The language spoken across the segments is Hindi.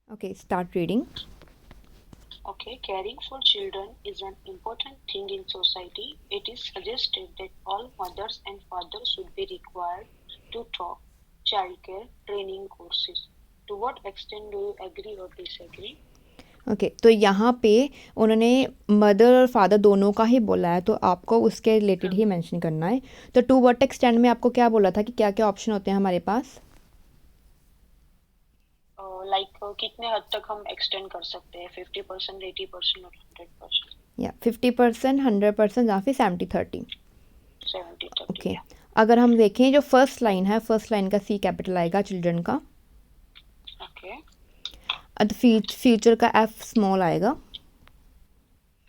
Okay, start reading. Okay, caring for children is an important thing in society. It is suggested that all mothers and fathers should be required to talk childcare training courses. To what extent do you agree or disagree? Okay तो यहाँ पे उन्होंने मदर और फादर दोनों का ही बोला है, तो आपको उसके रिलेटेड ही मेंशन करना है। तो टू व्हाट एक्सटेंड में आपको क्या बोला था कि क्या क्या ऑप्शन होते हैं हमारे पास? लाइक कितने हद तक हम एक्सटेंड कर सकते हैं 50%, 80% और 100%? या 50%, 100% या फिर 70-30? 70-30? ओके, अगर हम देखें जो फर्स्ट लाइन है, फर्स्ट लाइन का सी कैपिटल आएगा चिल्ड्रन का, ओके फ्यूचर का एफ स्मॉल आएगा।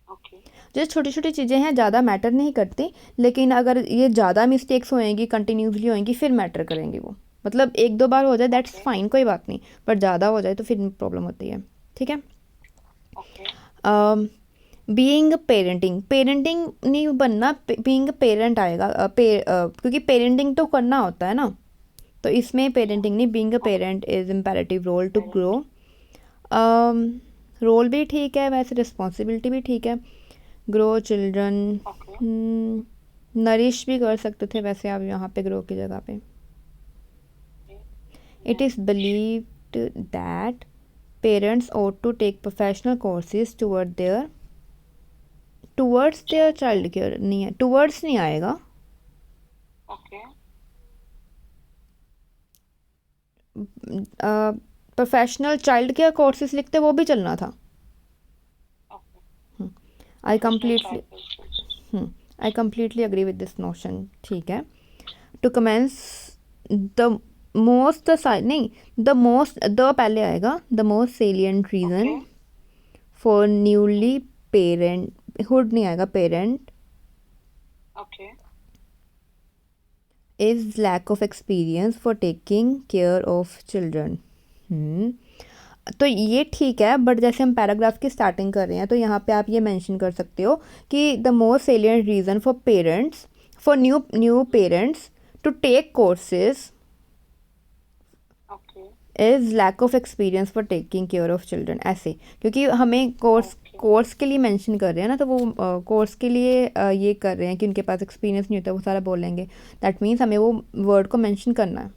ओके जो छोटी छोटी चीज़ें हैं ज़्यादा मैटर नहीं करती, लेकिन अगर ये ज़्यादा मिस्टेक्स होएंगी, कंटिन्यूसली होएंगी, फिर मैटर करेंगी वो। मतलब एक दो बार हो जाए दैट्स ओके फाइन, कोई बात नहीं, पर ज़्यादा हो जाए तो फिर प्रॉब्लम होती है। ठीक है। ओके बीइंग पेरेंटिंग, पेरेंटिंग नहीं बनना, बीइंग पेरेंट आएगा। क्योंकि पेरेंटिंग तो करना होता है ना, तो इसमें पेरेंटिंग नहीं, being a parent is imperative role to grow. Role भी ठीक है वैसे, रिस्पॉन्सिबिलिटी भी ठीक है। ग्रो चिल्ड्रन, ओके नरिश भी कर सकते थे वैसे आप यहाँ पे ग्रो की जगह पे। It is believed that parents ought to take professional courses towards their child care, नहीं है, towards नहीं आएगा। Okay professional child care courses लिखते वो भी चलना था। Okay I professional completely child I completely agree with this notion. ठीक है। टू कमेंस द मोस्ट नहीं, द मोस्ट, द पहले आएगा। The most salient okay reason for newly parenthood नहीं आएगा, parent okay is lack of experience for taking care of children. तो ये ठीक है, बट जैसे हम पैराग्राफ की स्टार्टिंग कर रहे हैं तो यहाँ पे आप ये मेंशन कर सकते हो कि the most salient reason for parents, for new parents to take courses okay is lack of experience for taking care of children, ऐसे। क्योंकि हमें ओके कोर्स के लिए मेंशन कर रहे हैं ना, तो वो कोर्स के लिए ये कर रहे हैं कि उनके पास एक्सपीरियंस नहीं होता, वो सारा बोलेंगे। दैट मीन्स हमें वो वर्ड को मेंशन करना है।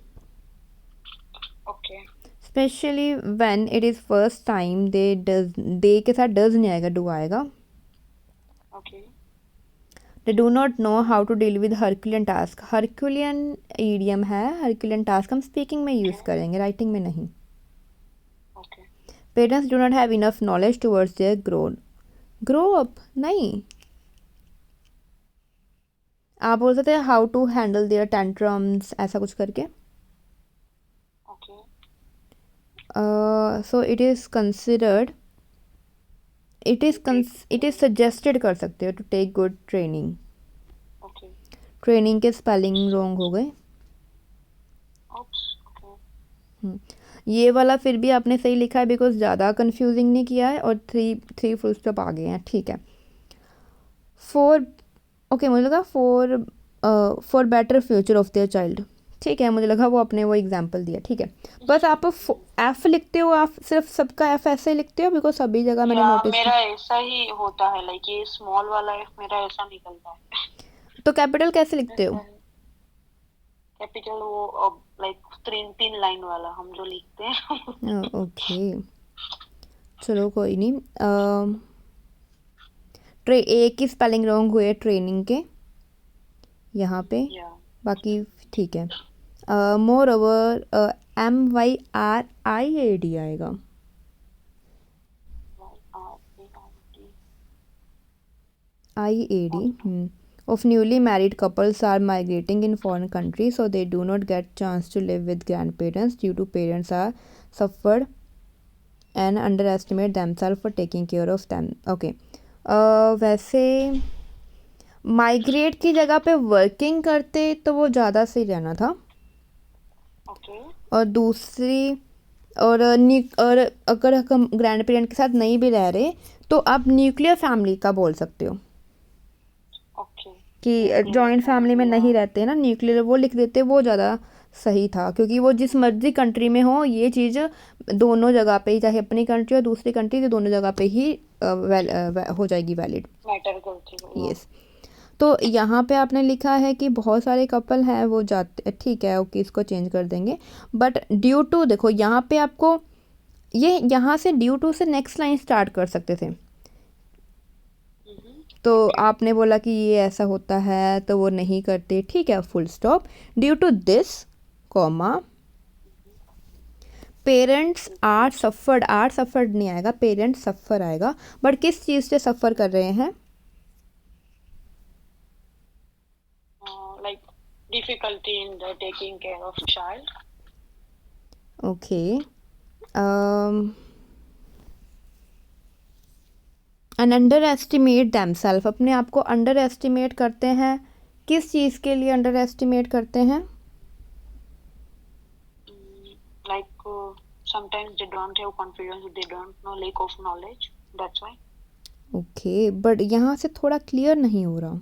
Okay specially when it is first time, they के साथ डज नहीं आएगा, डू आएगा। Okay they do not know how to deal with Herculean task, Herculean idiom है, हरक्यूलियन टास्क हम स्पीकिंग में यूज़ करेंगे, राइटिंग में नहीं। Okay parents do not have enough knowledge towards their grow up, नहीं। आप बोल सकते हैं how to handle their tantrums, ऐसा कुछ करके। Okay so it is considered, it is suggested कर सकते हो to take good training. Okay training के स्पेलिंग रॉन्ग हो गए। ओप्स ओके ये वाला फिर भी आपने सही लिखा है, बिकॉज ज़्यादा कंफ्यूजिंग नहीं किया है, और थ्री फुल स्टॉप आ गए हैं। ठीक है। फोर, ओके मुझे लगा for better future of their child. ठीक है, मुझे लगा वो अपने वो एग्जाम्पल दिया। ठीक है, बस आप एफ लिखते हो, आप सिर्फ सबका एफ ऐसे ही लिखते हो, बिकॉज सभी जगह मैंने या नोटिस मेरा किया। ऐसा ही होता है, लाइक ये स्मॉल वाला एफ मेरा ऐसा निकलता है। तो कैपिटल कैसे लिखते हो? कैपिटल वो लाइक तीन तीन लाइन वाला हम जो लिखते हैं। ओके, चलो कोई नहीं। ए की स्पेलिंग रॉन्ग हुए ट्रेनिंग के यहाँ पे, या बाकी ठीक है। मोर ओवर MYRIAD आएगा। IAD of newly married couples are migrating in foreign countries, so they do not get chance to live with grandparents due to parents are suffered and underestimate themselves for taking care of them. Okay, वैसे माइग्रेट की जगह पे वर्किंग करते तो वो ज़्यादा सही रहना था। ओके और दूसरी, और अगर हम ग्रैंड पेरेंट के साथ नहीं भी रह रहे तो आप न्यूक्लियर फैमिली का बोल सकते हो ओके कि जॉइंट फैमिली में नहीं रहते ना, न्यूक्लियर वो लिख देते, वो ज़्यादा सही था, क्योंकि वो जिस मर्जी कंट्री में हो ये चीज़ दोनों जगह पे ही, चाहे अपनी कंट्री और दूसरी कंट्री, तो दोनों जगह पे ही हो जाएगी वैलिड। मैटर करती है। यस। तो यहाँ पे आपने लिखा है कि बहुत सारे कपल हैं वो जाते, ठीक है ओके, इसको चेंज कर देंगे। बट ड्यू टू, देखो यहाँ पे आपको ये यहाँ से ड्यू टू से नेक्स्ट लाइन स्टार्ट कर सकते थे, तो Okay. आपने बोला कि ये ऐसा होता है तो वो नहीं करते, ठीक है, full stop. Due to this comma parents are suffered नहीं आएगा, पेरेंट्स सफ़र आएगा। बट किस चीज़ से सफ़र कर रहे हैं? Like difficulty in the taking care of child. Okay, and under estimate themselves, अपने आप को अंडर एस्टिमेट करते हैं। किस चीज़ के लिए अंडर एस्टिमेट करते हैं? Like sometimes they don't have confidence, they don't know, lack of knowledge. That's why. Okay, but यहाँ से थोड़ा क्लियर नहीं हो रहा।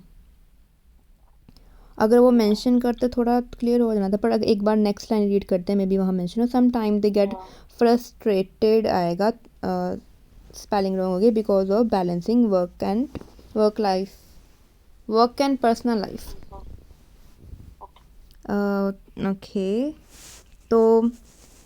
अगर वो मेंशन करते थोड़ा क्लियर हो जाना था, पर अगर एक बार नेक्स्ट लाइन रीड करते हैं मे बी वहाँ मेंशन हो। Some time they get frustrated आएगा, स्पेलिंग रॉन्ग होगी, because of balancing work and personal life. Okay, तो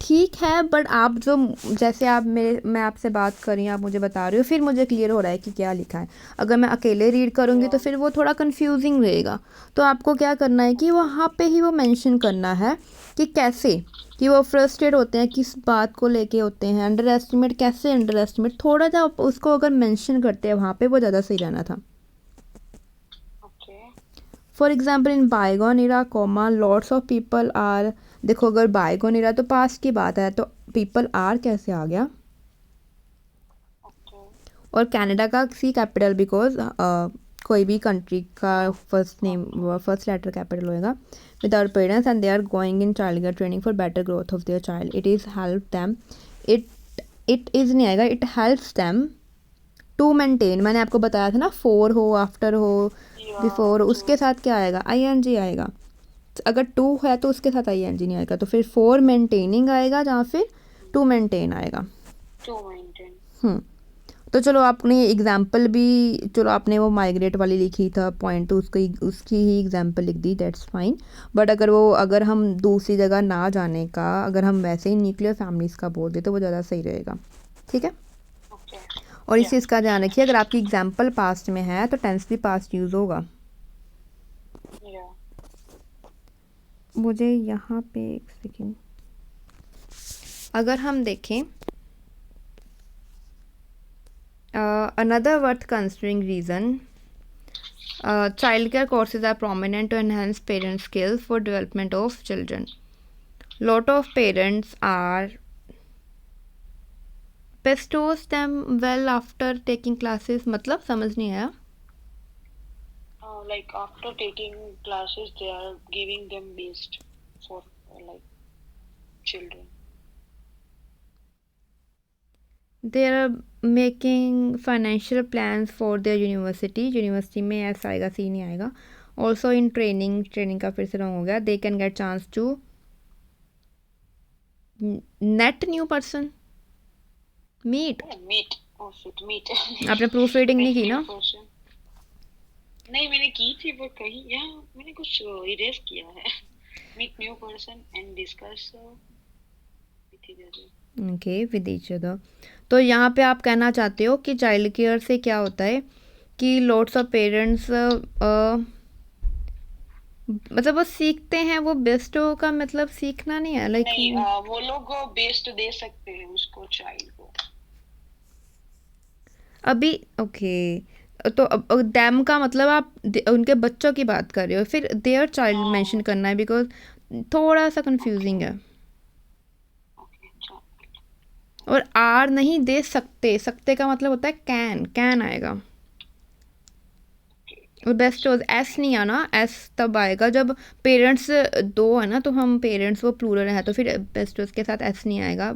ठीक है, बट आप जो, जैसे आप मैं आपसे बात कर रही हूँ, आप मुझे बता रहे हो, फिर मुझे क्लियर हो रहा है कि क्या लिखा है। अगर मैं अकेले रीड करूँगी तो फिर वो थोड़ा कंफ्यूजिंग रहेगा। तो आपको क्या करना है कि वहाँ पे ही वो मेंशन करना है कि कैसे, कि वो फ्रस्ट्रेट होते हैं, किस बात को लेके होते हैं, अंडर एस्टिमेट, कैसे अंडर एस्टिमेट, थोड़ा सा उसको अगर मेंशन करते हैं वहाँ पे, वो ज़्यादा सही रहना था। For example in bygone era comma lots of people are, देखो अगर बायगॉन इरा तो पास्ट की बात है, तो पीपल आर कैसे आ गया? और कनाडा का सी कैपिटल, बिकॉज कोई भी कंट्री का first name first letter capital होएगा। With our parents and they are going in child care training for better growth of their child, it is help them, it is नहीं आएगा, it helps them to maintain. मैंने आपको बताया था ना, फोर हो, आफ्टर हो, बिफोर, उसके साथ क्या आएगा? ING आएगा। अगर टू है तो उसके साथ ING नहीं आएगा, तो फिर फॉर मेंटेनिंग आएगा, जहाँ फिर टू मेंटेन आएगा। तो चलो आपने एग्जाम्पल भी, चलो आपने वो माइग्रेट वाली लिखी था पॉइंट, तो उसकी ही एग्जाम्पल लिख दी, दैट्स फाइन। बट अगर हम दूसरी जगह ना जाने का, अगर हम वैसे ही न्यूक्लियर फैमिलीज़ का बोल दे तो वो ज़्यादा सही रहेगा, ठीक है। और इस चीज़ का ध्यान रखिए, अगर आपकी एग्जाम्पल पास्ट में है तो टेंस भी पास्ट यूज़ होगा। मुझे यहाँ पे एक सेकेंड, अगर हम देखें another worth considering reason, childcare courses are prominent to enhance parent skills for development of children. Lot of parents are bestows them well after taking classes, मतलब समझ नहीं आया। Like after taking classes, they are giving them best for like children. They are making financial plans for their university में एस आएगा, सी नहीं आएगा। ऑल्सो इन ट्रेनिंग का फिर से रॉन्ग हो गया। They can get chance to net new person meet. आपने प्रूफ रीडिंग नहीं की ना? नहीं, मैंने की थी, वो कहीं यहाँ मैंने कुछ इरेज किया है। Meet new person and discuss with each other. Okay, with each other. तो यहाँ पे आप कहना चाहते हो कि चाइल्ड केयर से क्या होता है कि लॉट्स ऑफ पेरेंट्स मतलब वो सीखते हैं, वो बेस्ट का मतलब सीखना नहीं है, लाइक नहीं, वो लोग बेस्ट दे सकते हैं उसको, चाइल्ड को। अभी ओके, तो अब दैम का मतलब आप उनके बच्चों की बात कर रहे हो, फिर देयर चाइल्ड मेंशन करना है, बिकॉज थोड़ा सा कंफ्यूजिंग है। और आर नहीं, दे सकते का मतलब होता है कैन आएगा। और बेस्ट एस नहीं आना, एस तब आएगा जब पेरेंट्स दो है ना, तो हम पेरेंट्स वो प्लूरल है, तो फिर बेस्ट के साथ एस नहीं आएगा,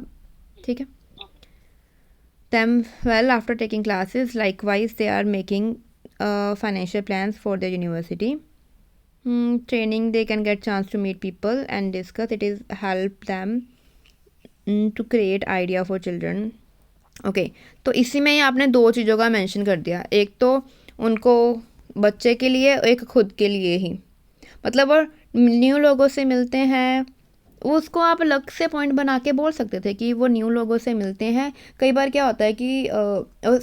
ठीक है। them well after taking classes, likewise they are making financial plans for their university। Training, they can get chance to meet people and discuss. It is help them to create idea for children. Okay तो इसी में ही आपने दो चीज़ों का मेंशन कर दिया, एक तो उनको बच्चे के लिए, एक खुद के लिए ही। मतलब और न्यू लोगों से मिलते हैं, उसको आप अलग से पॉइंट बना के बोल सकते थे कि वो न्यू लोगों से मिलते हैं। कई बार क्या होता है कि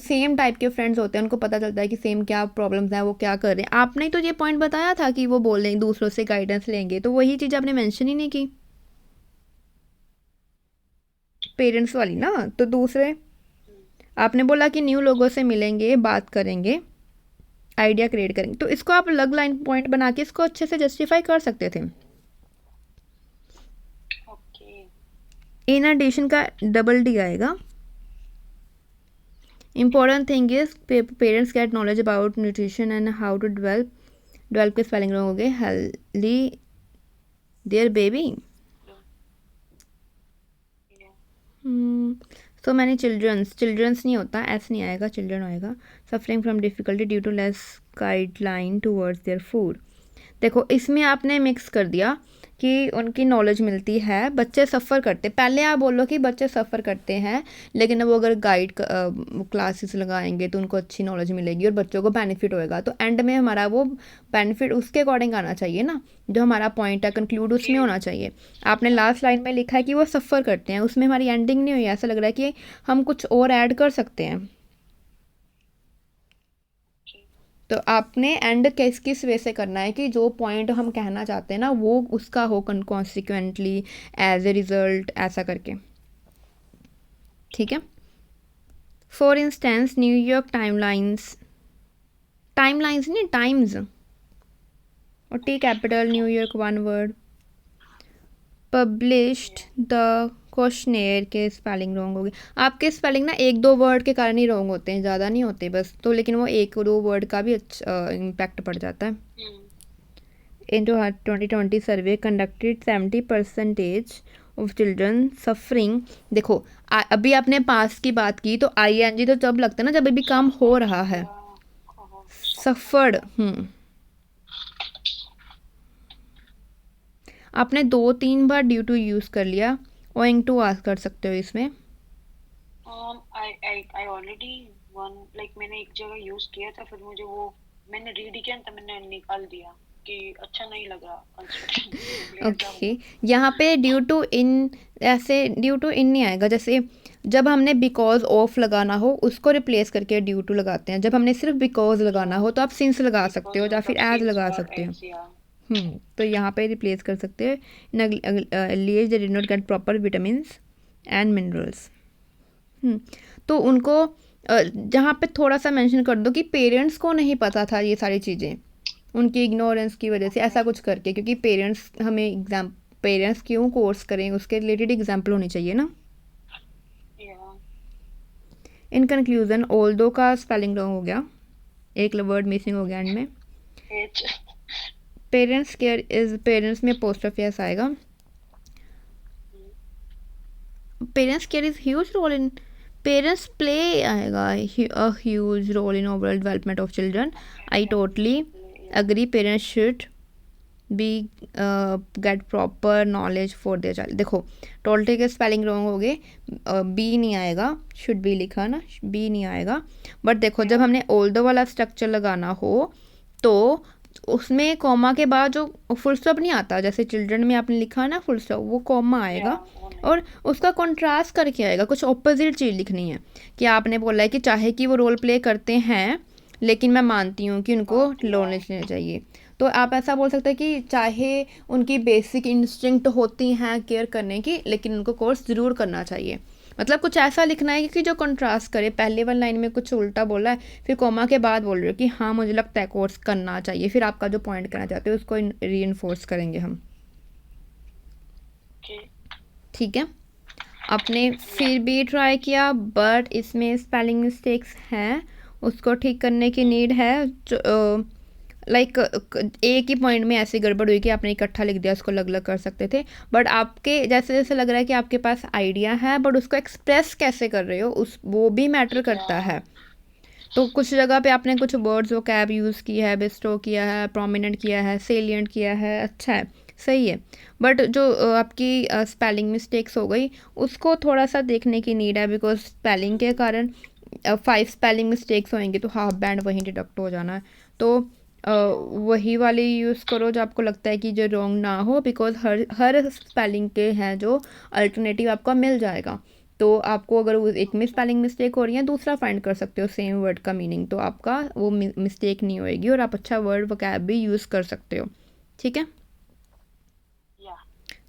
सेम टाइप के फ्रेंड्स होते हैं, उनको पता चलता है कि सेम क्या प्रॉब्लम्स हैं, वो क्या कर रहे हैं। आपने तो ये पॉइंट बताया था कि वो बोलें, दूसरों से गाइडेंस लेंगे, तो वही चीज़ आपने मेंशन ही नहीं की, पेरेंट्स वाली ना। तो दूसरे आपने बोला कि न्यू लोगों से मिलेंगे, बात करेंगे, आइडिया क्रिएट करेंगे, तो इसको आप अलग लाइन पॉइंट बना के इसको अच्छे से जस्टिफाई कर सकते थे। ओके इन एडिशन का डबल डी आएगा। Important thing is parents get knowledge about nutrition and how to develop के स्पेलिंग रॉन्ग हो गए, healthy their baby. So many childrens नहीं होता, एस नहीं आएगा, चिल्ड्रन आएगा। Suffering from difficulty due to less guideline towards their food. देखो इसमें आपने मिक्स कर दिया कि उनकी नॉलेज मिलती है, बच्चे सफ़र करते, पहले आप बोलो कि बच्चे सफ़र करते हैं, लेकिन अब वो अगर गाइड क्लासेस लगाएंगे तो उनको अच्छी नॉलेज मिलेगी और बच्चों को बेनिफिट होएगा। तो एंड में हमारा वो बेनिफिट उसके अकॉर्डिंग आना चाहिए ना, जो हमारा पॉइंट है कंक्लूड उसमें होना चाहिए। आपने लास्ट लाइन में लिखा है कि वो सफ़र करते हैं, उसमें हमारी एंडिंग नहीं हुई, ऐसा लग रहा है कि हम कुछ और ऐड कर सकते हैं। तो आपने एंड किस वे से करना है कि जो पॉइंट हम कहना चाहते हैं ना वो उसका हो कॉन्सिक्वेंटली, एज ए रिजल्ट, ऐसा करके, ठीक है। फॉर इंस्टेंस न्यूयॉर्क टाइमलाइंस नहीं, टाइम्स, और T capital New York one word, published the questionnaire के स्पेलिंग रॉन्ग हो गए। आपके स्पेलिंग ना एक दो वर्ड के कारण ही रॉन्ग होते हैं, ज़्यादा नहीं होते बस, तो लेकिन वो एक दो वर्ड का भी अच्छा इम्पैक्ट पड़ जाता है। इन 2020 सर्वे कंडक्टेड 70% ऑफ चिल्ड्रन सफरिंग। देखो अभी आपने पास की बात की, तो ING तो जब लगता है ना जब अभी काम हो रहा है, सफर्ड। आपने 2-3 बार ड्यू टू यूज़ कर लिया, ओइंग टू आस्क कर सकते हो इसमें। I already one like मैंने एक जगह यूज किया था, फिर मुझे वो मैंने रीड किया था, मैंने निकाल दिया कि अच्छा नहीं लग रहा कंस्ट्रक्शन। ओके यहाँ पे ड्यू टू इन, ऐसे ड्यू टू इन नहीं आएगा। जैसे जब हमने बिकॉज ऑफ लगाना हो उसको रिप्लेस करके ड्यू टू लगाते हैं, जब हमने सिर्फ बिकॉज लगाना हो तो आप सिंस लगा सकते हो या फिर एज लगा सकते हो। तो यहाँ पे रिप्लेस कर सकते हैं, in they did not get proper vitamins and minerals. तो उनको जहाँ पे थोड़ा सा मेंशन कर दो कि पेरेंट्स को नहीं पता था ये सारी चीज़ें, उनकी इग्नोरेंस की वजह से, ऐसा कुछ करके, क्योंकि पेरेंट्स क्यों कोर्स करें उसके रिलेटेड एग्जाम्पल होनी चाहिए ना। इन कंक्लूजन ऑल्दो का स्पेलिंग रॉन्ग हो गया, एक वर्ड मिसिंग हो गया एंड में। पेरेंट्स केयर इज, पेरेंट्स में पोस्ट ऑफ एस आएगा। Parents care is huge role in, parents play आएगा, a huge role in overall development of children. I totally agree, parents should be get proper knowledge for their child. देखो टोटली के स्पेलिंग रॉन्ग हो गए, बी नहीं आएगा, शुड बी लिखा ना, बी नहीं आएगा। बट देखो जब हमने ऑल्दो वाला स्ट्रक्चर लगाना हो तो उसमें कॉमा के बाद जो फुल स्टॉप नहीं आता, जैसे चिल्ड्रन में आपने लिखा ना फुल स्टॉप, वो कॉमा आएगा और उसका कॉन्ट्रास्ट करके आएगा, कुछ ऑपोजिट चीज़ लिखनी है। कि आपने बोला है कि चाहे कि वो रोल प्ले करते हैं लेकिन मैं मानती हूँ कि उनको नॉलेज लेना चाहिए, तो आप ऐसा बोल सकते हैं कि चाहे उनकी बेसिक इंस्टिंक्ट होती हैं केयर करने की, लेकिन उनको कोर्स ज़रूर करना चाहिए। मतलब कुछ ऐसा लिखना है कि जो कंट्रास्ट करे, पहले वाली लाइन में कुछ उल्टा बोला है, फिर कोमा के बाद बोल रहे हो कि हाँ मुझे लगता है कोर्स करना चाहिए, फिर आपका जो पॉइंट करना चाहते हो उसको रीइंफोर्स करेंगे हम, ठीक है। आपने फिर भी ट्राई किया बट इसमें स्पेलिंग मिस्टेक्स हैं, उसको ठीक करने की नीड है। लाइक एक ही पॉइंट में ऐसी गड़बड़ हुई कि आपने इकट्ठा लिख दिया, उसको अलग अलग कर सकते थे। बट आपके जैसे जैसे लग रहा है कि आपके पास आइडिया है, बट उसको एक्सप्रेस कैसे कर रहे हो उस वो भी मैटर करता है। तो कुछ जगह पे आपने कुछ वर्ड्स वो कैब यूज़ किया है, बेस्टो किया है, प्रोमिनेंट किया है, सेलिएंट किया है, अच्छा है, सही है। बट जो आपकी स्पेलिंग मिस्टेक्स हो गई, उसको थोड़ा सा देखने की नीड है, बिकॉज स्पेलिंग के कारण 5 स्पेलिंग मिस्टेक्स होंगी तो हाफ बैंड वहीं डिडक्ट हो जाना है। तो वही वाली यूज़ करो जो आपको लगता है कि जो रॉन्ग ना हो, बिकॉज हर हर स्पेलिंग के हैं जो अल्टरनेटिव आपका मिल जाएगा। तो आपको अगर वो एक में स्पेलिंग मिस्टेक हो रही है, दूसरा फाइंड कर सकते हो सेम वर्ड का मीनिंग, तो आपका वो मिस्टेक नहीं होएगी और आप अच्छा वर्ड वोकैब भी यूज़ कर सकते हो। ठीक है। Yeah.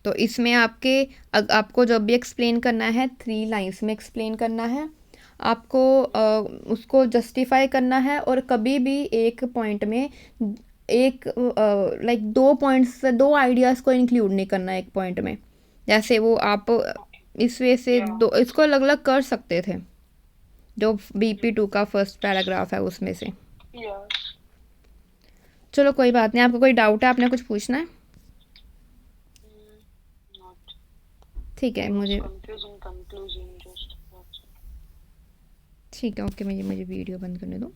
तो इसमें आपको जब भी एक्सप्लेन करना है 3 लाइन्स में एक्सप्लेन करना है। आपको उसको जस्टिफाई करना है, और कभी भी एक पॉइंट में एक लाइक 2 पॉइंट्स, 2 आइडियाज़ को इंक्लूड नहीं करना एक पॉइंट में। जैसे वो आप Okay. इस वे से Yeah. दो इसको अलग अलग कर सकते थे, जो BP2 का फर्स्ट पैराग्राफ है उसमें से। Yeah. चलो कोई बात नहीं, आपको कोई डाउट है, आपने कुछ पूछना है? Mm, not. ठीक है I was मुझे, confused in conclusion just. That's it. ठीक है, ओके, मुझे वीडियो बंद करने दो।